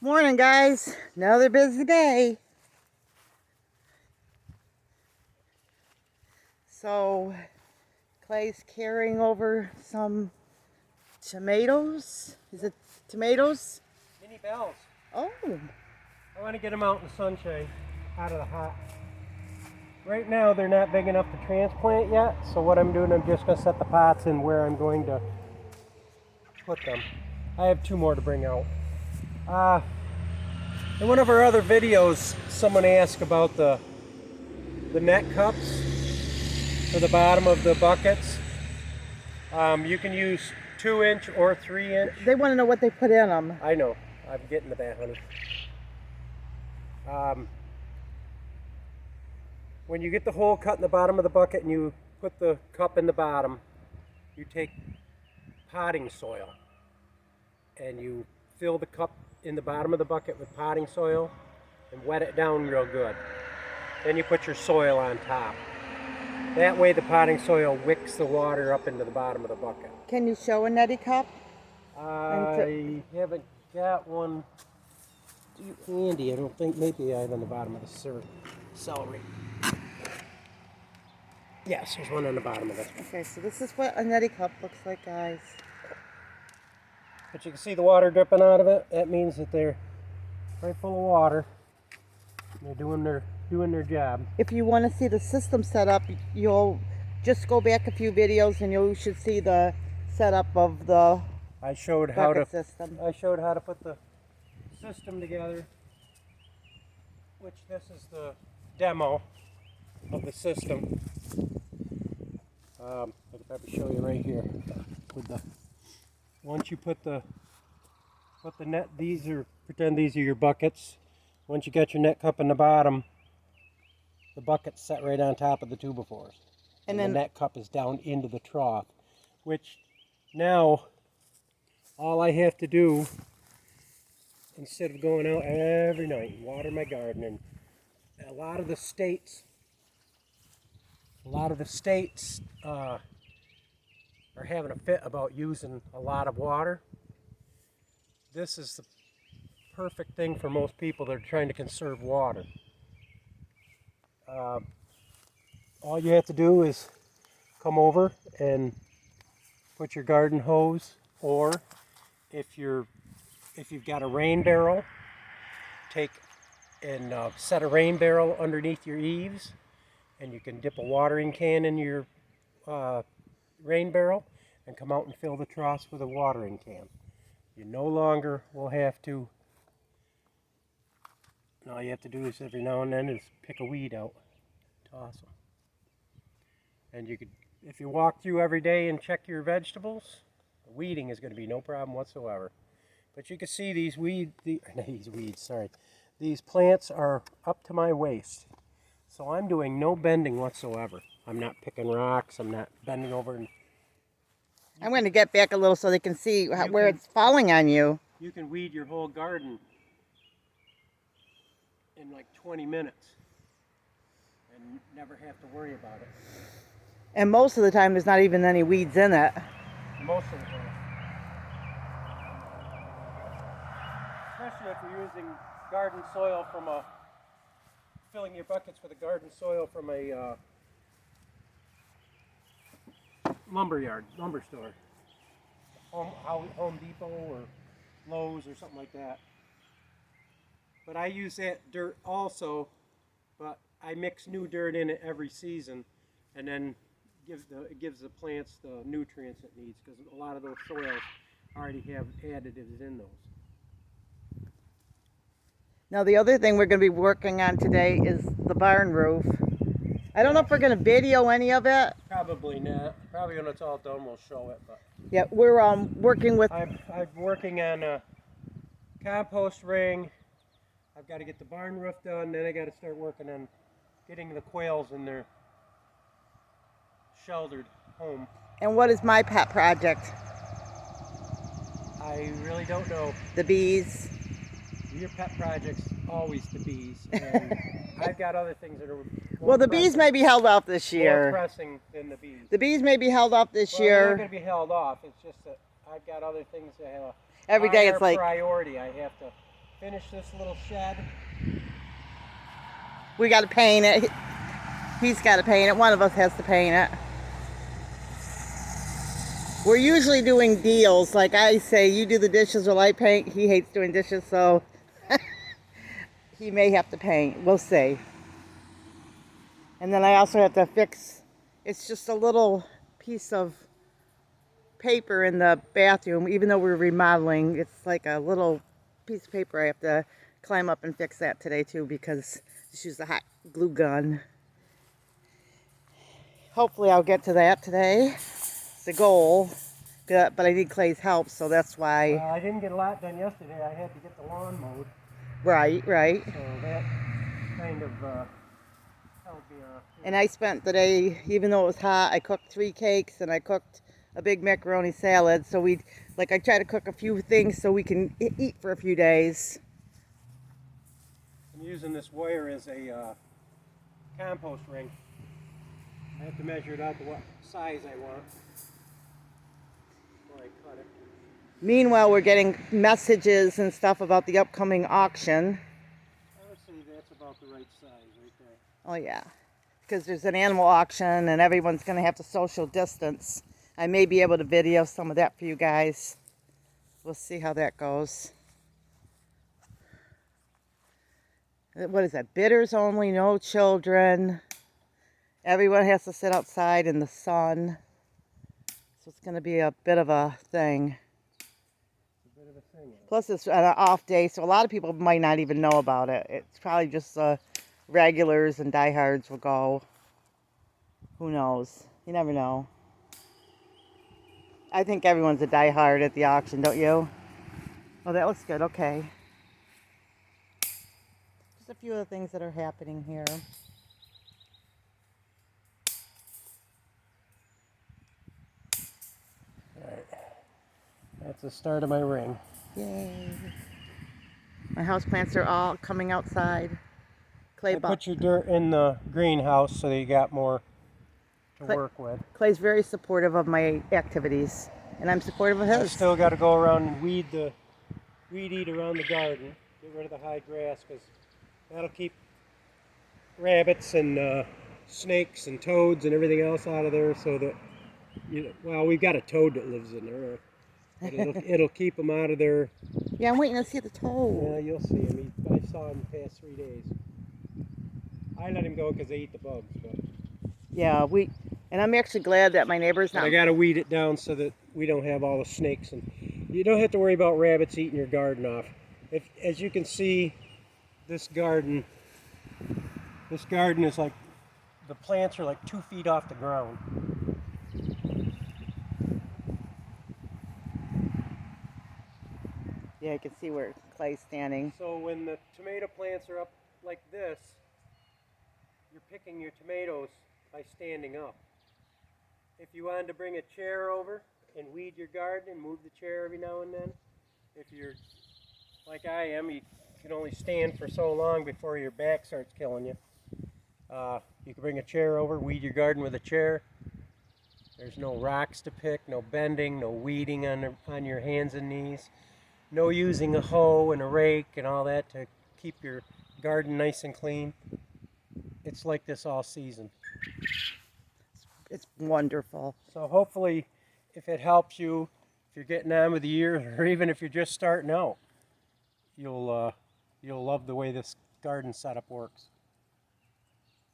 Morning, guys. Another busy day. So, Clay's carrying over some tomatoes. Is it tomatoes? Mini bells. Oh, I want to get them out in the sunshine, out of the hot. Right now they're not big enough to transplant yet, so what I'm doing, I'm just going to set the pots in where I'm going to put them. I have two more to bring out. In one of our other videos, someone asked about the net cups for the bottom of the buckets. You can use 2-inch or 3-inch. they want to know what they put in them. I know. I'm getting to that, honey. When you get the hole cut in the bottom of the bucket and you put the cup in the bottom, you take potting soil and you fill the cup in the bottom of the bucket with potting soil and wet it down real good. Then you put your soil on top. That way the potting soil wicks the water up into the bottom of the bucket. Can you show a neti cup? I haven't got one handy. I don't think. Maybe I have on the bottom of the celery. Yes, there's one on the bottom of this one. Okay, so this is what a neti cup looks like, guys. But you can see the water dripping out of it. That means that they're right full of water. They're doing their job. If you want to see the system set up, you'll just go back a few videos and you should see the setup of the I showed bucket how to system. I showed how to put the system together, which this is the demo of the system. I could probably show you right here with the once you put the net, pretend these are your buckets. Once you got your net cup in the bottom, the bucket's set right on top of the 2x4s. And then the net cup is down into the trough, which now all I have to do, instead of going out every night and water my garden, and a lot of the states are having a fit about using a lot of water. This is the perfect thing for most people that are trying to conserve water. All you have to do is come over and put your garden hose, or if you've got a rain barrel, take and set a rain barrel underneath your eaves, and you can dip a watering can in your rain barrel and come out and fill the troughs with a watering can. You no longer will have to, all you have to do is every now and then is pick a weed out, toss them. And you could, if you walk through every day and check your vegetables, weeding is going to be no problem whatsoever. But you can see these these plants are up to my waist. So I'm doing no bending whatsoever. I'm not picking rocks, I'm not bending over. And I'm going to get back a little so they can see where it's falling on you. you can weed your whole garden in like 20 minutes and never have to worry about it. And most of the time, there's not even any weeds in it. Most of the time. Especially if you're using garden soil filling your buckets with a garden soil from a lumber store. Home Depot or Lowe's or something like that. But I use that dirt also, but I mix new dirt in it every season, and then it gives the plants the nutrients it needs, because a lot of those soils already have additives in those. Now, the other thing we're going to be working on today is the barn roof. I don't know if we're going to video any of it. Probably not. Probably when it's all done, we'll show it. But yeah, we're working with. I'm working on a compost ring. I've got to get the barn roof done. Then I got to start working on getting the quails in their sheltered home. And what is my pet project? I really don't know. The bees. Your pet project's always the bees. And I've got other things that are well, the bees may be held off this year. More pressing than the bees. The bees may be held off this They're year. not going to be held off. It's just that I've got other things that have a every day it's like priority. I have to finish this little shed. We got to paint it. He's got to paint it. One of us has to paint it. We're usually doing deals. Like I say, you do the dishes or I paint. He hates doing dishes, so he may have to paint. We'll see. And then I also have to fix, it's just a little piece of paper in the bathroom. Even though we're remodeling, it's like a little piece of paper. I have to climb up and fix that today too, because just use a hot glue gun. Hopefully I'll get to that today. The goal, but I need Clay's help, so that's why. Well, I didn't get a lot done yesterday. I had to get the lawn mowed. Right. So that kind of held me off. And I spent the day, even though it was hot, I cooked 3 cakes and I cooked a big macaroni salad. So I try to cook a few things so we can eat for a few days. I'm using this wire as a compost ring. I have to measure it out to what size I want before I cut it. Meanwhile, we're getting messages and stuff about the upcoming auction. I would say that's about the right size right there. Oh yeah, because there's an animal auction and everyone's going to have to social distance. I may be able to video some of that for you guys. We'll see how that goes. What is that? Bidders only, no children. Everyone has to sit outside in the sun. So it's going to be a bit of a thing. Plus it's an off day, so a lot of people might not even know about it. It's probably just regulars and diehards will go. Who knows? You never know. I think everyone's a diehard at the auction, don't you? Oh, that looks good. Okay. Just a few of the things that are happening here. Alright. That's the start of my ring. Yay. My houseplants are all coming outside. Clay Put your dirt in the greenhouse so that you got more to work with. Clay's very supportive of my activities, and I'm supportive of I his. still got to go around and weed eat around the garden. Get rid of the high grass, because that'll keep rabbits and snakes and toads and everything else out of there. So that, well, we've got a toad that lives in there. But it'll keep them out of there. Yeah, I'm waiting to see the toad. Yeah, you'll see him. I saw him the past 3 days. I let him go because they eat the bugs. But yeah, and I'm actually glad that my neighbor's not. I got to weed it down so that we don't have all the snakes, and you don't have to worry about rabbits eating your garden off. As you can see, this garden is like, the plants are like 2 feet off the ground. Yeah, you can see where Clay's standing. So when the tomato plants are up like this, you're picking your tomatoes by standing up. If you wanted to bring a chair over and weed your garden and move the chair every now and then, if you're like I am, you can only stand for so long before your back starts killing you. You can bring a chair over, weed your garden with a chair. There's no rocks to pick, no bending, no weeding on your hands and knees. No using a hoe and a rake and all that to keep your garden nice and clean. It's like this all season. It's wonderful. So hopefully, if it helps you, if you're getting on with the year, or even if you're just starting out, you'll love the way this garden setup works.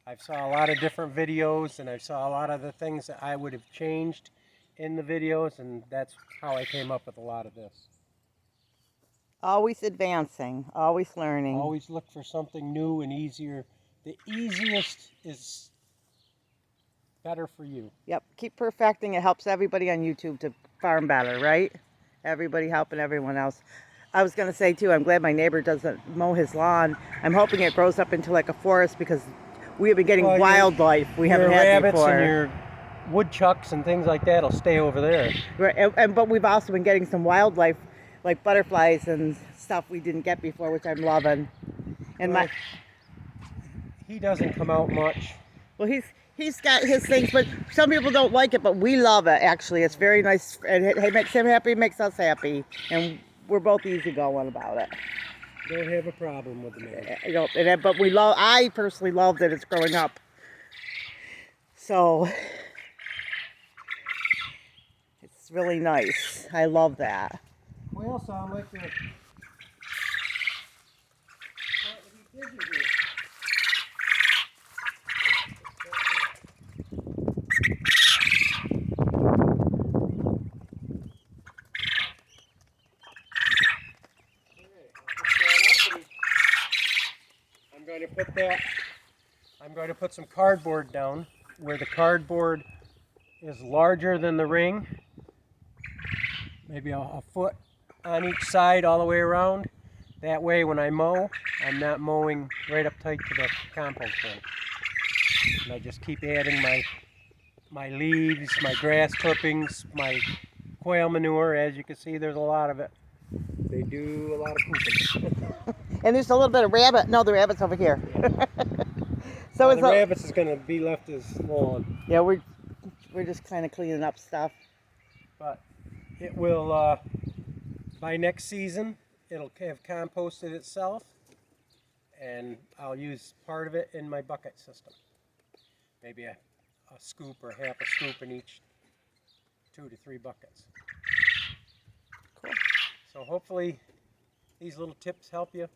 I've saw a lot of different videos, and I saw a lot of the things that I would have changed in the videos, and that's how I came up with a lot of this. Always advancing, always learning. Always look for something new and easier. The easiest is better for you. Yep, keep perfecting. It helps everybody on YouTube to farm better, right? Everybody helping everyone else. I was going to say, too, I'm glad my neighbor doesn't mow his lawn. I'm hoping it grows up into like a forest because we have been getting wildlife we haven't had before. Your rabbits and your woodchucks and things like that will stay over there. Right, but we've also been getting some wildlife, like butterflies and stuff we didn't get before, which I'm loving. And well, he doesn't come out much. Well, he's got his things, but some people don't like it, but we love it, actually. It's very nice, and it makes him happy, makes us happy, and we're both easygoing about it. Don't have a problem with the man. You know, but I personally love that it's growing up. So it's really nice. I love that. Well, sound like the. What he did here. I'm going to put some cardboard down where the cardboard is larger than the ring, maybe a foot on each side all the way around. That way when I mow, I'm not mowing right up tight to the compost bin. And I just keep adding my leaves, my grass clippings, my quail manure. As you can see, there's a lot of it. They do a lot of pooping. And there's a little bit of rabbit. No, the rabbit's over here. So the rabbits is going to be left as lawn. Yeah, we're just kind of cleaning up stuff. But it will, by next season, it'll have composted itself, and I'll use part of it in my bucket system. Maybe a scoop or half a scoop in each 2 to 3 buckets. Cool. So hopefully these little tips help you.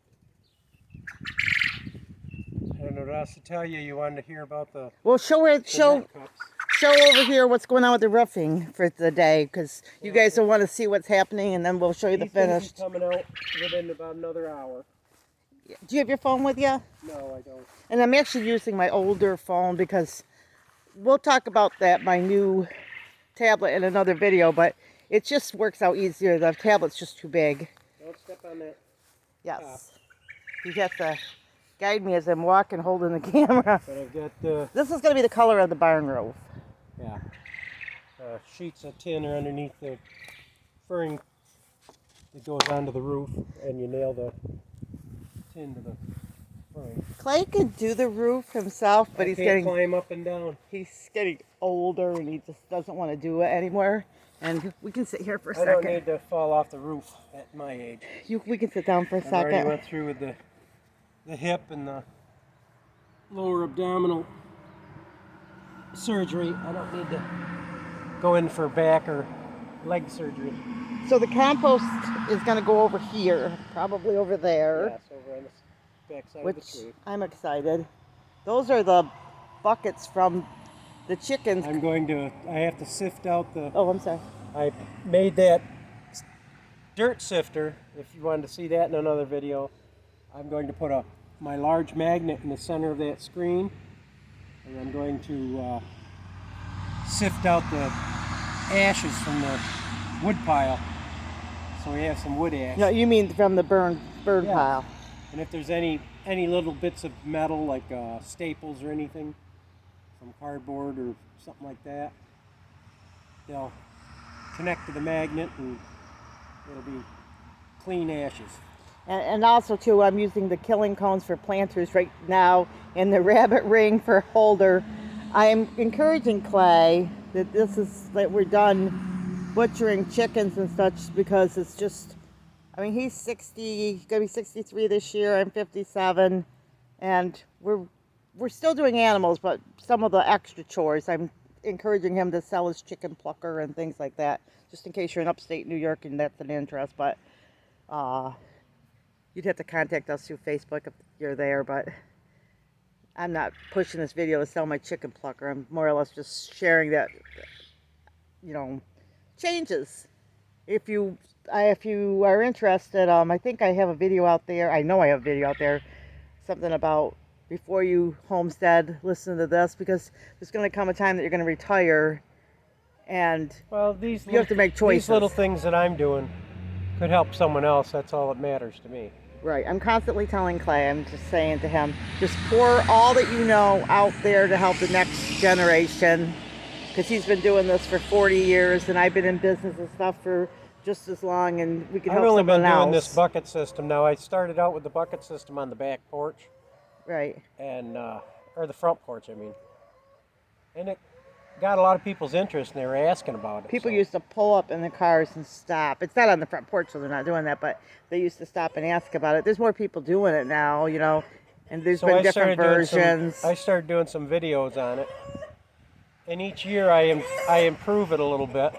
I don't know what else to tell you. You wanted to hear about the Well, show over here what's going on with the roofing for the day, because you guys will want to see what's happening, and then we'll show you the finished. Coming out within about another hour. Do you have your phone with you? No, I don't. And I'm actually using my older phone because we'll talk about that, my new tablet, in another video, but it just works out easier. The tablet's just too big. Don't step on that. Yes. You have to guide me as I'm walking holding the camera. But I've got This is going to be the color of the barn roof. yeah, sheets of tin are underneath the furring that goes onto the roof, and you nail the tin to the furring. Clay could do the roof himself, but I can't climb up and down. He's getting older and he just doesn't want to do it anymore. And we can sit here for a I second. don't need to fall off the roof at my age. We can sit down for a I already second. went through with the hip and the lower abdominal surgery. I don't need to go in for back or leg surgery. So the compost is going to go over here, probably over there. Yes, over on the back side Which of the tree. I'm excited. Those are the buckets from the chickens. I have to sift out the, Oh, I'm sorry. I made that dirt sifter. If you wanted to see that in another video, I'm going to put my large magnet in the center of that screen, and I'm going to sift out the ashes from the wood pile, so we have some wood ash. No, you mean from the burn Yeah. pile. And if there's any little bits of metal, like staples or anything from cardboard or something like that, they'll connect to the magnet and it'll be clean ashes. And also, too, I'm using the killing cones for planters right now and the rabbit ring for holder. I am encouraging Clay that we're done butchering chickens and such, because it's just, I mean, he's 60, he's going to be 63 this year, I'm 57, and we're still doing animals, but some of the extra chores. I'm encouraging him to sell his chicken plucker and things like that, just in case you're in upstate New York and that's an interest, but you'd have to contact us through Facebook if you're there, but I'm not pushing this video to sell my chicken plucker. I'm more or less just sharing that, changes. If you are interested, I think I have a video out there. I know I have a video out there, something about before you homestead, listen to this, because there's going to come a time that you're going to retire, and you have to make choices. These little things that I'm doing could help someone else. That's all that matters to me. Right. I'm constantly telling Clay, I'm just saying to him, just pour all that you know out there to help the next generation, because he's been doing this for 40 years, and I've been in business and stuff for just as long, and we can help someone else. I've only been doing this bucket system. Now, I started out with the bucket system on the back porch. Right. And, or the front porch, I mean. And it got a lot of people's interest, and they were asking about it. People so. used to pull up in the cars and stop. It's not on the front porch, so they're not doing that, but they used to stop and ask about it. There's more people doing it now, you know, and there's been different versions. I started doing some videos on it, and each year I improve it a little bit.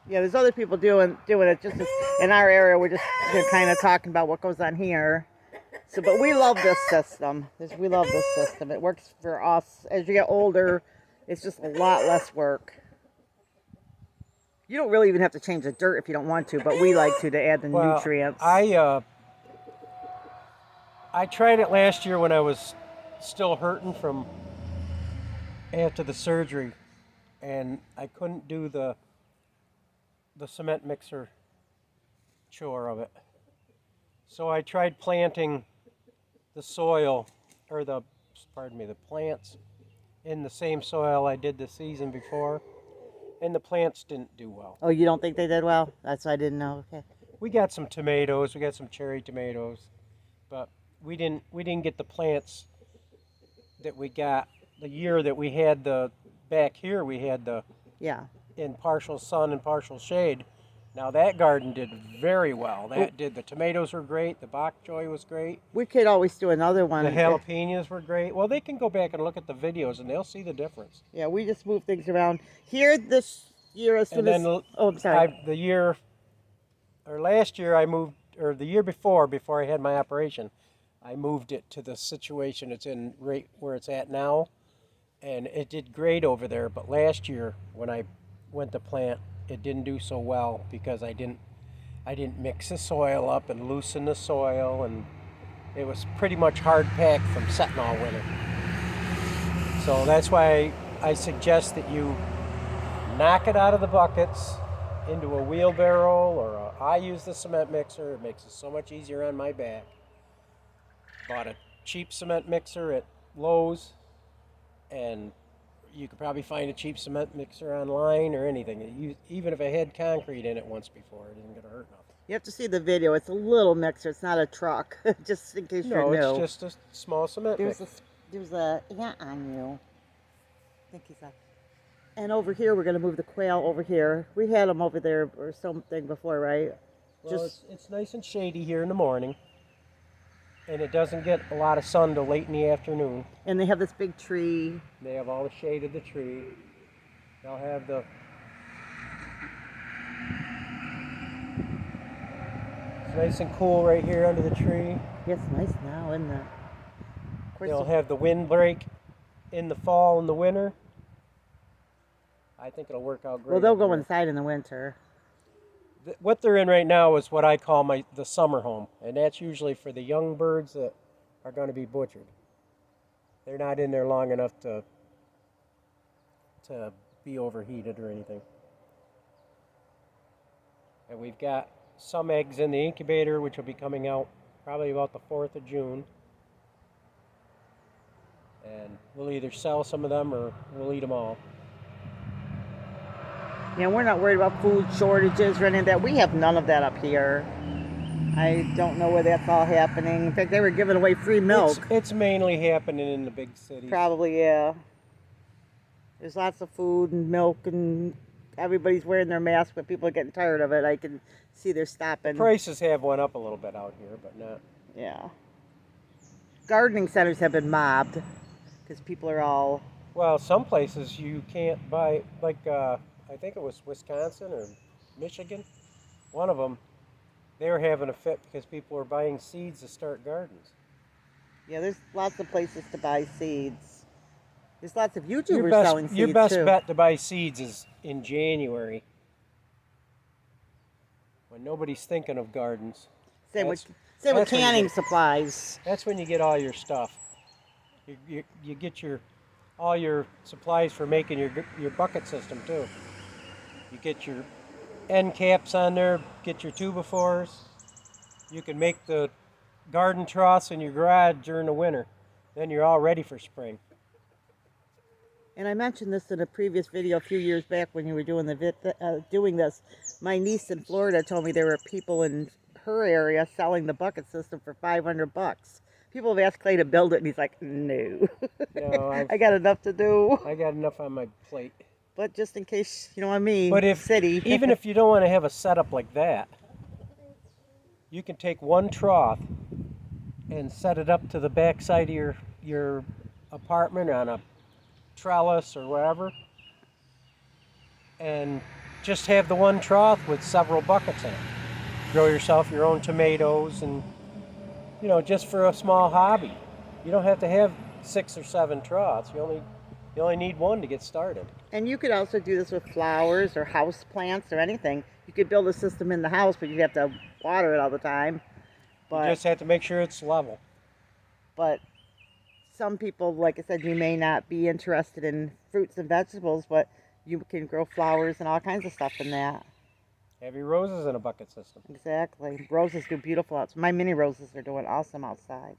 Yeah, there's other people doing it. Just in our area, we're just kind of talking about what goes on here. So, but we love this system. We love this system. It works for us. As you get older, it's just a lot less work. You don't really even have to change the dirt if you don't want to, but we like to add the nutrients. I tried it last year when I was still hurting from after the surgery, and I couldn't do the cement mixer chore of it. So I tried planting the soil, or the plants in the same soil I did the season before, and the plants didn't do well. Oh, you don't think they did well? That's what I didn't know. Okay. We got some tomatoes, we got some cherry tomatoes, but we didn't get the plants that we got the year that we had back here. We had in partial sun and partial shade. Now that garden did very well. The tomatoes were great. The bok choy was great. We could always do another one. The jalapenos were great. Well, they can go back and look at the videos, and they'll see the difference. Yeah, we just move things around here this year as soon as. Oh, I'm sorry. Last year I moved, or the year before I had my operation, I moved it to the situation it's in right where it's at now, and it did great over there. But last year when I went to plant, it didn't do so well because I didn't mix the soil up and loosen the soil, and it was pretty much hard packed from setting all winter. So that's why I suggest that you knock it out of the buckets into a wheelbarrow, or I use the cement mixer. It makes it so much easier on my back. Bought a cheap cement mixer at Lowe's, and you could probably find a cheap cement mixer online or anything. Even if it had concrete in it once before, it isn't going to hurt nothing. You have to see the video. It's a little mixer. It's not a truck, just in case you're new. No, it's just a small cement mixer. There's a ant on you. I think he's up. And over here, we're going to move the quail over here. We had them over there or something before, right? Well, it's nice and shady here in the morning, and it doesn't get a lot of sun till late in the afternoon. And they have this big tree. They have all the shade of the tree. They'll have it's nice and cool right here under the tree. Yeah, it's nice now, isn't it? They'll have the wind break in the fall and the winter. I think it'll work out great. Well, they'll go inside in the winter. What they're in right now is what I call the summer home, and that's usually for the young birds that are going to be butchered. They're not in there long enough to be overheated or anything. And we've got some eggs in the incubator, which will be coming out probably about the 4th of June. And we'll either sell some of them or we'll eat them all. Yeah, we're not worried about food shortages or any of that. We have none of that up here. I don't know where that's all happening. In fact, they were giving away free milk. It's mainly happening in the big cities. Probably, yeah. There's lots of food and milk, and everybody's wearing their mask, but people are getting tired of it. I can see they're stopping. The prices have went up a little bit out here, but not. Yeah. Gardening centers have been mobbed because people are all... Well, some places you can't buy, like... I think it was Wisconsin or Michigan. One of them, they were having a fit because people were buying seeds to start gardens. Yeah, there's lots of places to buy seeds. There's lots of YouTubers selling seeds, Your best too. bet to buy seeds is in January, when nobody's thinking of gardens. Same with canning supplies. That's when you get all your stuff. You get all your supplies for making your bucket system, too. You get your end caps on there, get your 2x4s. You can make the garden troughs in your garage during the winter. Then you're all ready for spring. And I mentioned this in a previous video a few years back when you were doing doing this. My niece in Florida told me there were people in her area selling the bucket system for $500. People have asked Clay to build it, and he's like, no. No, I got enough to do. I got enough on my plate. But just in case, you know what I mean, But if city. even if you don't want to have a setup like that, you can take one trough and set it up to the back side of your apartment on a trellis or wherever, and just have the one trough with several buckets in it. Grow yourself your own tomatoes, and just for a small hobby. You don't have to have 6 or 7 troughs. You only need one to get started. And you could also do this with flowers or house plants or anything. You could build a system in the house, but you'd have to water it all the time. But You just have to make sure it's level. But some people, like I said, you may not be interested in fruits and vegetables, but you can grow flowers and all kinds of stuff in that. Have your roses in a bucket system. Exactly. Roses do beautiful outside. My mini roses are doing awesome outside.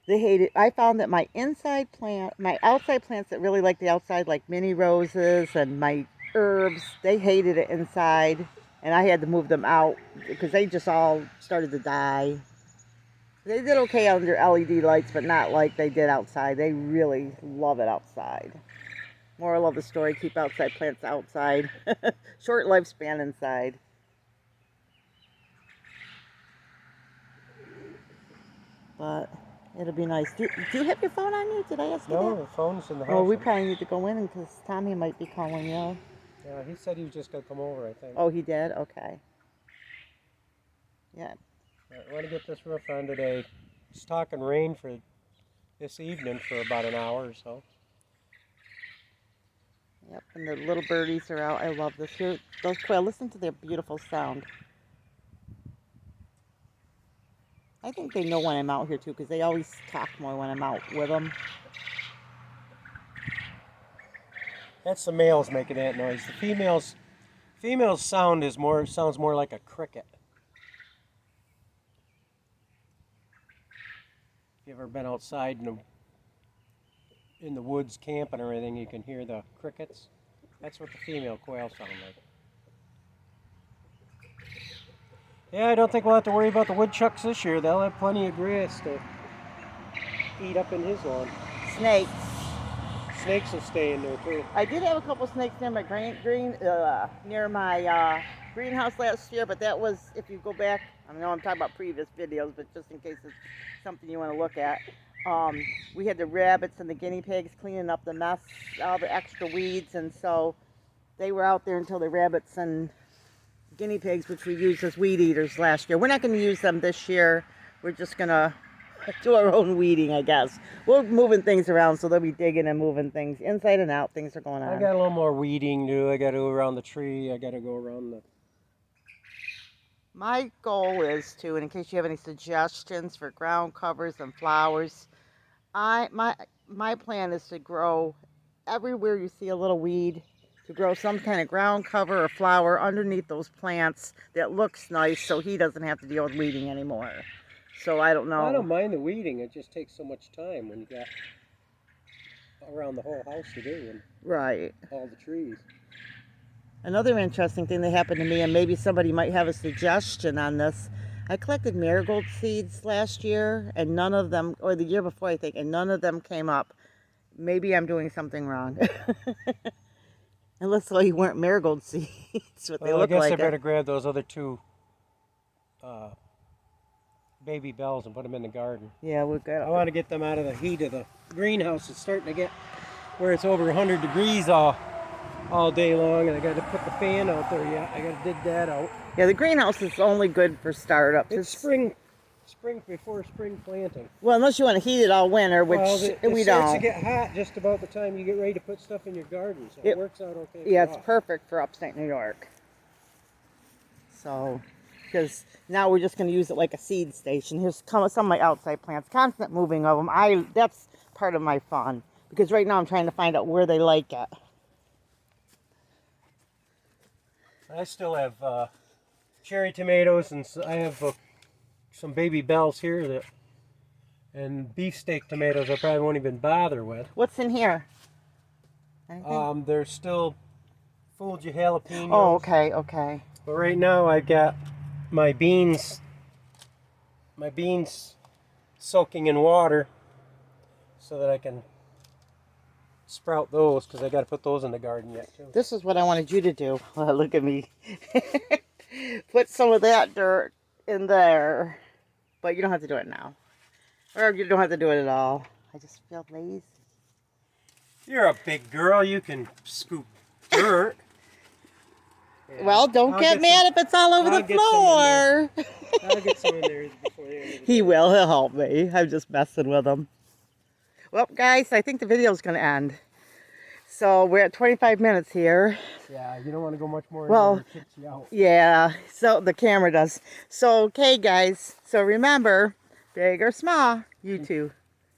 They hate it. I found that my outside plants that really like the outside, like mini roses and my herbs, they hated it inside. And I had to move them out because they just all started to die. They did okay under LED lights, but not like they did outside. They really love it outside. Moral of the story, keep outside plants outside. Short lifespan inside. But it'll be nice. Do you have your phone on you? Did I ask you No, that? the phone's in the house. Oh, we probably need to go in because Tommy might be calling you. Yeah, he said he was just going to come over, I think. Oh, he did? Okay. Yeah. I want to get this roof on today. It's talking rain for this evening for about an hour or so. Yep, and the little birdies are out. I love this. Here, those quail, listen to their beautiful sound. I think they know when I'm out here too, because they always talk more when I'm out with them. That's the males making that noise. The females sounds more like a cricket. If you've ever been outside in the woods camping or anything, you can hear the crickets. That's what the female quail sound like. Yeah, I don't think we'll have to worry about the woodchucks this year. They'll have plenty of grass to eat up in his lawn. Snakes. Snakes will stay in there too. I did have a couple snakes near my near my greenhouse last year, but that was, if you go back, I know I'm talking about previous videos, but just in case it's something you want to look at. We had the rabbits and the guinea pigs cleaning up the mess, all the extra weeds, and so they were out there until the rabbits and guinea pigs, which we used as weed eaters last year. We're not going to use them this year. We're just going to do our own weeding, I guess. We're moving things around, so they'll be digging and moving things inside and out. Things are going on. I got a little more weeding to do. I got to go around the tree. I got to go around the... My goal is to, and in case you have any suggestions for ground covers and flowers, my plan is to grow everywhere you see a little weed, to grow some kind of ground cover or flower underneath those plants that looks nice, so he doesn't have to deal with weeding anymore. So I don't know. I don't mind the weeding. It just takes so much time when you got around the whole house to do and Right. all the trees. Another interesting thing that happened to me, and maybe somebody might have a suggestion on this. I collected marigold seeds last year, and none of them, or the year before I think, and none of them came up. Maybe I'm doing something wrong. Unless they weren't marigold seeds, what they Well, I look guess like. I better grab those other two baby bells and put them in the garden. Yeah, we're good. I want to get them out of the heat of the greenhouse. It's starting to get where it's over 100 degrees all day long, and I got to put the fan out there yet. I got to dig that out. Yeah, the greenhouse is only good for startups. It's spring before spring planting. Well, unless you want to heat it all winter, which we it starts don't. to get hot just about the time you get ready to put stuff in your garden, so it works out okay. Yeah, it's perfect for upstate New York. So, because now we're just going to use it like a seed station. Here's some of my outside plants, constant moving of them. That's part of my fun, because right now I'm trying to find out where they like it. I still have cherry tomatoes, and I have some baby bells here and beefsteak tomatoes I probably won't even bother with. What's in here? Anything? There's still Fuji jalapenos. Oh, okay. But right now I've got my beans my beans soaking in water so that I can sprout those, because I got to put those in the garden yet too. This is what I wanted you to do. Look at me. Put some of that dirt in there. But you don't have to do it now. Or you don't have to do it at all. I just feel lazy. You're a big girl. You can scoop dirt. Yeah. Well, don't get mad if it's all over the floor. I'll get some in there before the end of the He day. will. He'll help me. I'm just messing with him. Well, guys, I think the video's going to end. So we're at 25 minutes here. Yeah, you don't want to go much more. Well, in there, it kicks you out. Yeah, so the camera does. So, okay, guys. So remember, big or small, you two.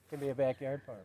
Can be a backyard party.